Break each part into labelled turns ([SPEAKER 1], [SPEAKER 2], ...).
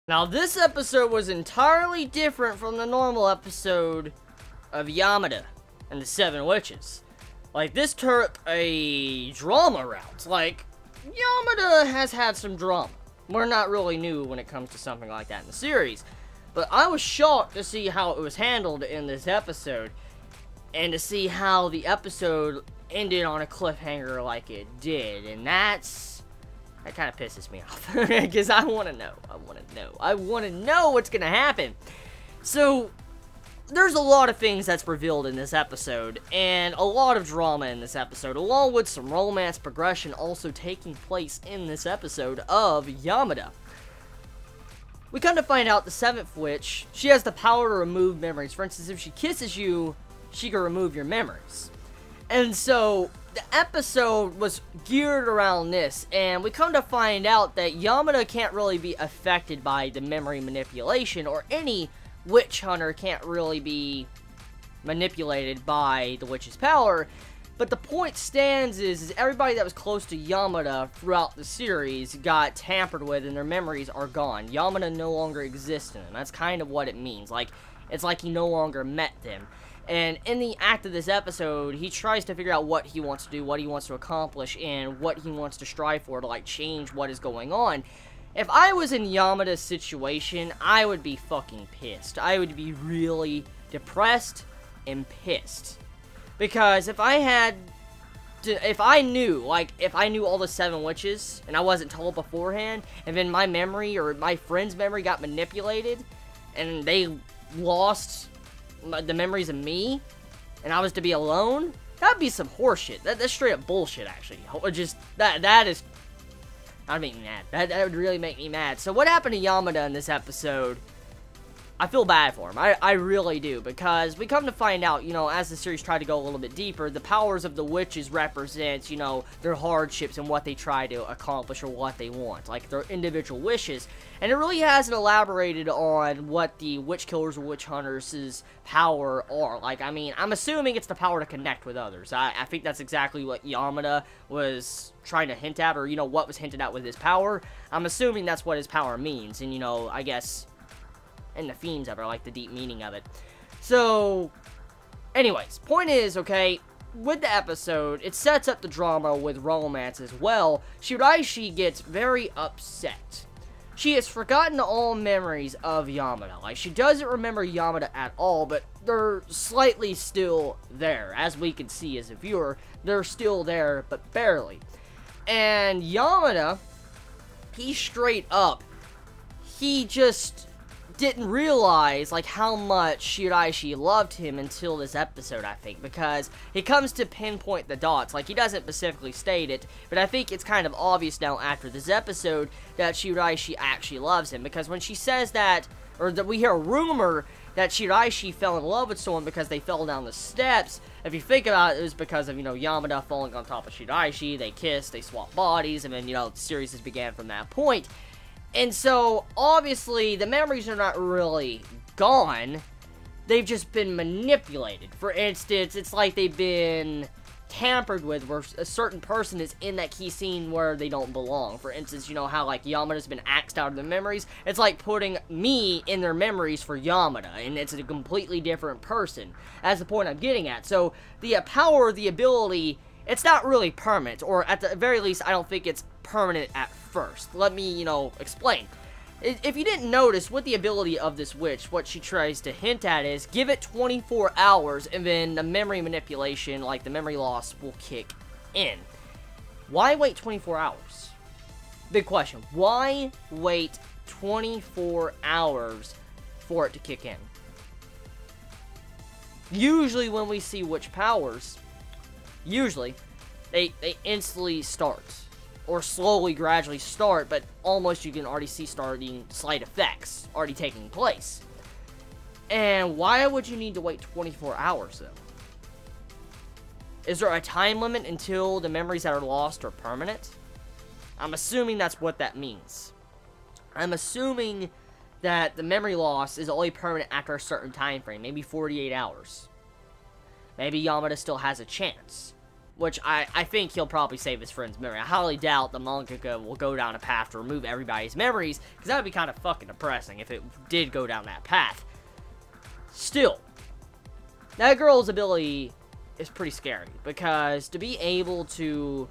[SPEAKER 1] Now, this episode was entirely different from the normal episode of Yamada and the Seven Witches. Like, this took a drama route. Like, Yamada has had some drama. We're not really new when it comes to something like that in the series. But I was shocked to see how it was handled in this episode. And to see how the episode ended on a cliffhanger like it did. And that kind of pisses me off. Because I want to know. I want to know what's going to happen. So, there's a lot of things that's revealed in this episode. And a lot of drama in this episode. Along with some romance progression also taking place in this episode of Yamada. We come to find out the 7th witch, she has the power to remove memories. For instance, if she kisses you, she can remove your memories. And so, the episode was geared around this, and we come to find out that Yamada can't really be affected by the memory manipulation, or any witch hunter can't really be manipulated by the witch's power. But the point stands is everybody that was close to Yamada throughout the series got tampered with and their memories are gone. Yamada no longer exists in them. That's kind of what it means. Like, it's like he no longer met them. And in the act of this episode, he tries to figure out what he wants to do, what he wants to accomplish, and what he wants to strive for to, like, change what is going on. If I was in Yamada's situation, I would be fucking pissed. I would be really depressed and pissed. Because if I knew all the 7 witches, and I wasn't told beforehand, and then my memory, or my friend's memory got manipulated, and they lost the memories of me, and I was to be alone, that'd be some horseshit. That's straight up bullshit, actually. Just, that is, I'd make me mad. That would really make me mad. So what happened to Yamada in this episode, I feel bad for him. I really do, because we come to find out, you know, as the series tried to go a little bit deeper, the powers of the witches represent, you know, their hardships and what they try to accomplish or what they want, like their individual wishes. And it really hasn't elaborated on what the witch killers or witch hunters' power are. Like, I mean, I'm assuming it's the power to connect with others. I think that's exactly what Yamada was trying to hint at, or, you know, what was hinted at with his power. I'm assuming that's what his power means, and, you know, I guess, and the themes of it, like the deep meaning of it. So, anyways, point is, okay, with the episode, it sets up the drama with romance as well. Shiraishi gets very upset. She has forgotten all memories of Yamada. Like, she doesn't remember Yamada at all, but they're slightly still there. As we can see as a viewer, they're still there, but barely. And Yamada, he straight up, he just didn't realize, like, how much Shiraishi loved him until this episode, I think, because he comes to pinpoint the dots. Like, he doesn't specifically state it, but I think it's kind of obvious now after this episode that Shiraishi actually loves him, because when she says that, or that we hear a rumor that Shiraishi fell in love with someone because they fell down the steps, if you think about it, it was because of, you know, Yamada falling on top of Shiraishi, they kissed, they swapped bodies, and then, you know, the series has began from that point. And so, obviously, the memories are not really gone. They've just been manipulated. For instance, it's like they've been tampered with, where a certain person is in that key scene where they don't belong. For instance, you know how, like, Yamada's been axed out of their memories? It's like putting me in their memories for Yamada, and it's a completely different person. That's the point I'm getting at. So, the power, the ability, it's not really permanent, or at the very least, I don't think it's permanent at first. Let me, you know, explain. If you didn't notice, with the ability of this witch, what she tries to hint at is, give it 24 hours, and then the memory manipulation, like the memory loss, will kick in. Why wait 24 hours? Big question. Why wait 24 hours for it to kick in? Usually when we see witch powers, usually, they instantly start. Or slowly, gradually start, but almost you can already see starting slight effects already taking place. And why would you need to wait 24 hours, though? Is there a time limit until the memories that are lost are permanent? I'm assuming that's what that means. I'm assuming that the memory loss is only permanent after a certain time frame, maybe 48 hours. Maybe Yamada still has a chance. which I think he'll probably save his friend's memory. I highly doubt the mangaka will go down a path to remove everybody's memories, because that would be kind of fucking depressing if it did go down that path. Still, that girl's ability is pretty scary, because to be able to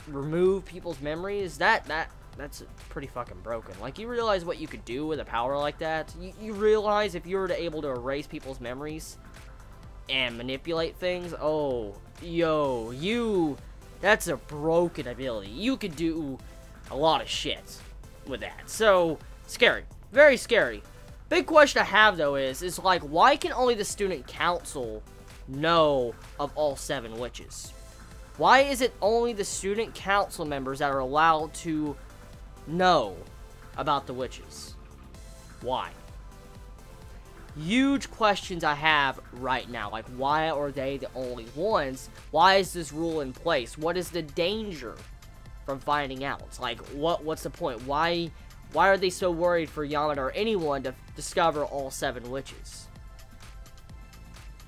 [SPEAKER 1] remove people's memories, that's pretty fucking broken. Like, you realize what you could do with a power like that? You realize if you were able to erase people's memories and manipulate things, oh, yo, that's a broken ability. You could do a lot of shit with that. So, scary. Very scary. Big question I have, though, is like, why can only the student council know of all 7 witches? Why is it only the student council members that are allowed to know about the witches? Why? Huge questions I have right now. Like, why are they the only ones? Why is this rule in place? What is the danger from finding out? It's like, what's the point? Why are they so worried for Yamada or anyone to discover all 7 witches?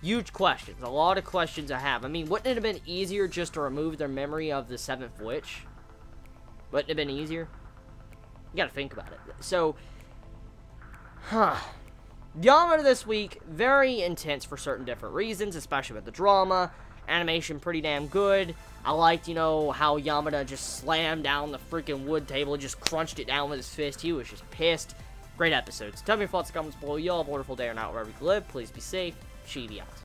[SPEAKER 1] Huge questions. A lot of questions I have. I mean, wouldn't it have been easier just to remove their memory of the 7th witch? Wouldn't it have been easier? You gotta think about it. So, Yamada this week, very intense for certain different reasons, especially with the drama. Animation pretty damn good. I liked, you know, how Yamada just slammed down the freaking wood table and just crunched it down with his fist. He was just pissed. Great episodes. Tell me your thoughts in the comments below. Y'all have a wonderful day or night wherever you live. Please be safe. Chibi out.